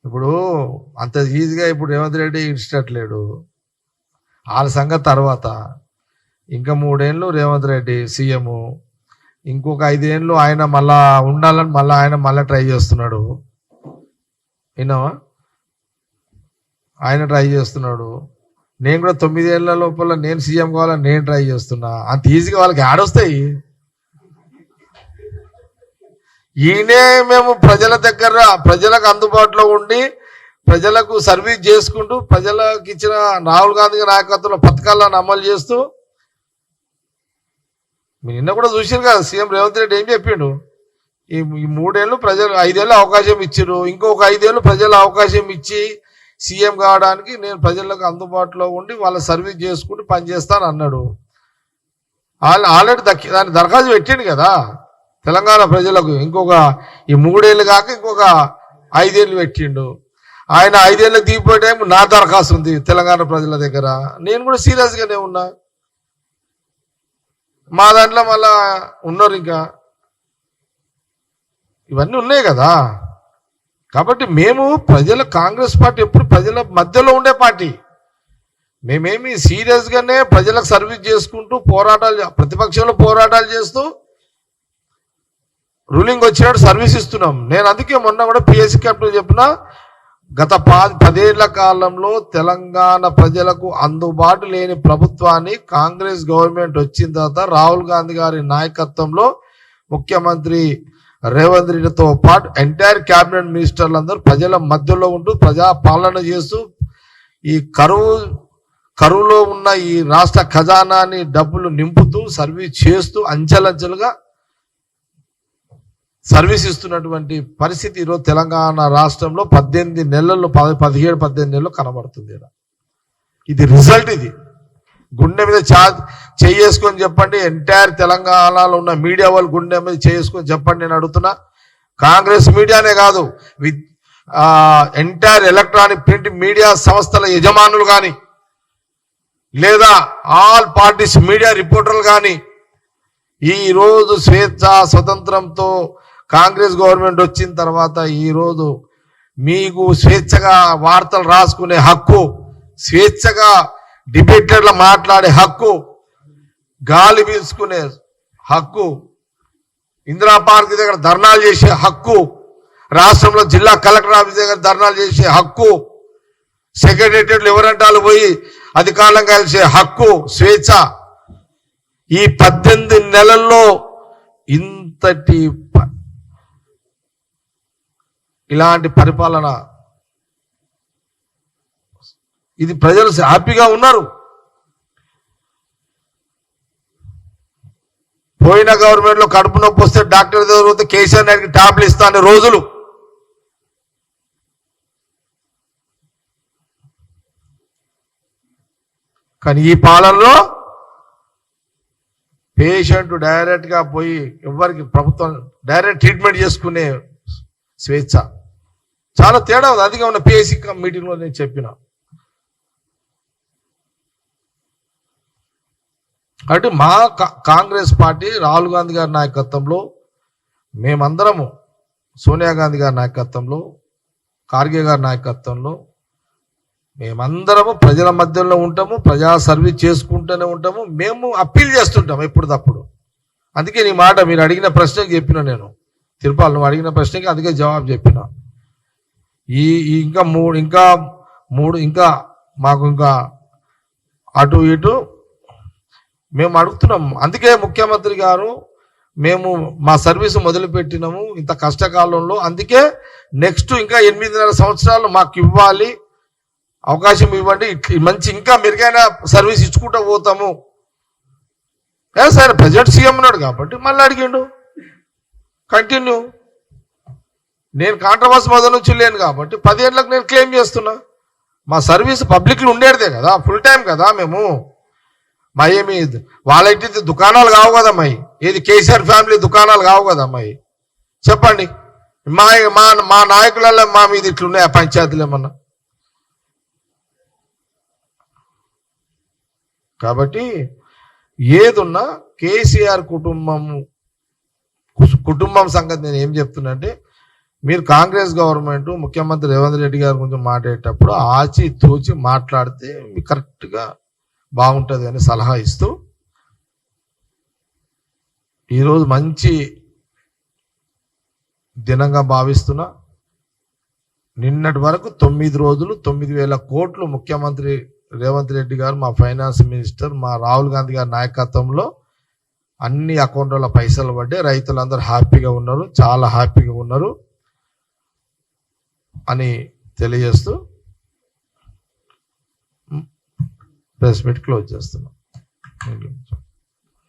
ఇప్పుడు అంత ఈజీగా ఇప్పుడు రేవంత్ రెడ్డి ఇష్టట్లేడు. వాళ్ళ సంగతి తర్వాత. ఇంకా 3 ఏళ్ళు రేవంత్ రెడ్డి సీఎం, ఇంకొక 5 ఏళ్ళు ఆయన మళ్ళా ఉండాలని ఆయన మళ్ళీ ట్రై చేస్తున్నాడు. విన్నావా? ఆయన ట్రై చేస్తున్నాడు. నేను కూడా 9 ఏళ్ల లోపల నేను సీఎం కావాలని నేను ట్రై చేస్తున్నా. అంత ఈజీగా వాళ్ళకి ఆడొస్తాయి. ఈయనే మేము ప్రజల దగ్గర ప్రజలకు అందుబాటులో ఉండి ప్రజలకు సర్వీస్ చేసుకుంటూ ప్రజలకు ఇచ్చిన రాహుల్ గాంధీ నాయకత్వంలో పథకాలను అమలు చేస్తూ, మీరు నిన్న కూడా చూసారు కదా సీఎం రేవంత్ రెడ్డి ఏం చెప్పిండు. ఈ 3 ఏళ్ళు ప్రజలు 5 ఏళ్ళు అవకాశం ఇచ్చారు, ఇంకొక 5 ఏళ్ళు ప్రజలు అవకాశం ఇచ్చి సీఎం కావడానికి నేను ప్రజలకు అందుబాటులో ఉండి వాళ్ళ సర్వీస్ చేసుకుంటూ పనిచేస్తాను అన్నాడు. ఆల్రెడీ దాన్ని దరఖాస్తు పెట్టిండు కదా తెలంగాణ ప్రజలకు. ఇంకొక ఈ 3 ఏళ్ళు కాక ఇంకొక 5 ఏళ్ళు పెట్టిండు. ఆయన 5 ఏళ్ళకి దిగిపోయే టైం నా దరఖాస్తు ఉంది తెలంగాణ ప్రజల దగ్గర. నేను కూడా సీరియస్గానే ఉన్నా. మా దాంట్లో మళ్ళా ఉన్నారు ఇంకా ఇవన్నీ ఉన్నాయి కదా. కాబట్టి మేము కాంగ్రెస్ పార్టీ ఎప్పుడు ప్రజల మధ్యలో ఉండే పార్టీ. మేమేమి సీరియస్గానే ప్రజలకు సర్వీస్ చేసుకుంటూ ప్రతిపక్షంలో పోరాటాలు చేస్తూ రూలింగ్ వచ్చినట్టు సర్వీస్ ఇస్తున్నాం. నేను అందుకే మొన్న కూడా పిఎస్సి క్యాప్టెన్ చెప్పిన, గత 10 ఏళ్ల కాలంలో తెలంగాణ ప్రజలకు అందుబాటు లేని ప్రభుత్వాన్ని కాంగ్రెస్ గవర్నమెంట్ వచ్చిన తర్వాత రాహుల్ గాంధీ గారి నాయకత్వంలో ముఖ్యమంత్రి రేవంత్ రెడ్డితో పాటు ఎంటైర్ క్యాబినెట్ మినిస్టర్లందరూ ప్రజల మధ్యలో ఉంటూ ప్రజా పాలన చేస్తూ ఈ కరువులో ఉన్న ఈ రాష్ట్ర ఖజానాని డబ్బులు నింపుతూ సర్వీస్ చేస్తూ అంచెలంచెలుగా సర్వీస్ ఇస్తున్నటువంటి పరిస్థితి ఈరోజు తెలంగాణ రాష్ట్రంలో 17 నెలల్లో 17-18 నెలల్లో కనబడుతుంది. ఇది రిజల్ట్. ఇది గుండె మీద చేసుకొని చెప్పండి. ఎంటైర్ తెలంగాణలో ఉన్న మీడియా వాళ్ళు గుండె మీద చేసుకొని చెప్పండి. నేను అడుగుతున్నా, కాంగ్రెస్ మీడియానే కాదు, ఎంటైర్ ఎలక్ట్రానిక్ ప్రింట్ మీడియా సంస్థల యజమానులు కానీ లేదా ఆల్ పార్టీస్ మీడియా రిపోర్టర్లు కానీ ఈ రోజు స్వతంత్రంతో కాంగ్రెస్ గవర్నమెంట్ వచ్చిన తర్వాత ఈ రోజు మీకు స్వేచ్ఛగా వార్తలు రాసుకునే హక్కు, స్వేచ్ఛగా డిబేటర్లు మాట్లాడే హక్కు, గాలి పీల్చుకునే హక్కు, ఇందిరా పార్క్ దగ్గర ధర్నాలు చేసే హక్కు, రాష్ట్రంలో జిల్లా కలెక్టర్ ఆఫీస్ దగ్గర ధర్నాలు చేసే హక్కు, సెక్రటేరియట్లు ఎవరంటాలు పోయి అధికారులను కలిసే హక్కు, స్వేచ్ఛ ఈ 18 నెలల్లో ఇంతటి ఇలాంటి పరిపాలన, ఇది ప్రజలు హ్యాపీగా ఉన్నారు. పోయిన గవర్నమెంట్ లో కడుపు నొప్పి వస్తే డాక్టర్ దగ్గర పోతే కేసీఆర్ నాయుడికి టాబ్లెట్ ఇస్తాను రోజులు. కానీ ఈ పాలనలో పేషెంట్ డైరెక్ట్ గా పోయి ఎవరికి ప్రభుత్వం డైరెక్ట్ ట్రీట్మెంట్ చేసుకునే స్వేచ్ఛ చాలా తేడా ఉంది. అందుకే ఉన్న పిఎస్సి మీటింగ్ లో నేను చెప్పిన. కాబట్టి మా కాంగ్రెస్ పార్టీ రాహుల్ గాంధీ గారి నాయకత్వంలో మేమందరము, సోనియా గాంధీ గారి నాయకత్వంలో, ఖార్గే గారి నాయకత్వంలో మేమందరము ప్రజల మధ్యలో ఉంటాము, ప్రజా సర్వీస్ చేసుకుంటూనే ఉంటాము. మేము అప్పీల్ చేస్తుంటాము ఎప్పుడు తప్పుడు. అందుకే నీ మాట మీరు అడిగిన ప్రశ్నకి చెప్పిన, నేను తిరుపాలు నువ్వు అడిగిన ప్రశ్నకి అందుకే జవాబు చెప్పిన. ఇంకా మాకు ఇంకా అటు ఇటు మేము అడుగుతున్నాం. అందుకే ముఖ్యమంత్రి గారు మేము మా సర్వీసు మొదలుపెట్టినాము ఇంత కష్టకాలంలో. అందుకే నెక్స్ట్ ఇంకా 8.5 సంవత్సరాలు మాకు ఇవ్వాలి, అవకాశం ఇవ్వండి, మంచి ఇంకా మెరుగైన సర్వీస్ ఇచ్చుకుంటూ పోతాము. సరే ప్రెసిడెంట్ సీఎం ఉన్నాడు కాబట్టి మళ్ళీ అడిగిండు, కంటిన్యూ. నేను కాంట్రవర్సీ మొదలు నుంచి లేను కాబట్టి 10 ఏళ్ళకు నేను క్లెయిమ్ చేస్తున్నా. మా సర్వీస్ పబ్లిక్లో ఉండేదే కదా, ఫుల్ టైం కదా. మేము మా ఏమి వాళ్ళ ఇంటి దుకాణాలు కావు కదా, ఏది కేసీఆర్ ఫ్యామిలీ దుకాణాలు కావు కదా. చెప్పండి, మా నాయకులలో మా మీద ఇట్లున్నాయి పంచాయతీలు ఏమన్నా? కాబట్టి ఏదున్నా కేసీఆర్ కుటుంబం సంగతి నేను ఏం చెప్తున్నా అంటే, మీరు కాంగ్రెస్ గవర్నమెంట్ ముఖ్యమంత్రి రేవంత్ రెడ్డి గారి గురించి మాట్లాడేటప్పుడు ఆచి తూచి మాట్లాడితే మీకు కరెక్ట్గా బాగుంటుంది అని సలహా ఇస్తూ ఈరోజు మంచి దినంగా భావిస్తున్నా. నిన్నటి వరకు 9 రోజులు 9,000 కోట్లు ముఖ్యమంత్రి రేవంత్ రెడ్డి గారు, మా ఫైనాన్స్ మినిస్టర్, మా రాహుల్ గాంధీ గారి నాయకత్వంలో అన్ని అకౌంట్ల పైసలు పడ్డే, రైతులందరూ హ్యాపీగా ఉన్నారు, చాలా హ్యాపీగా ఉన్నారు అని తెలియజేస్తూ ప్రెస్ మీట్ క్లోజ్ చేస్తున్నాం.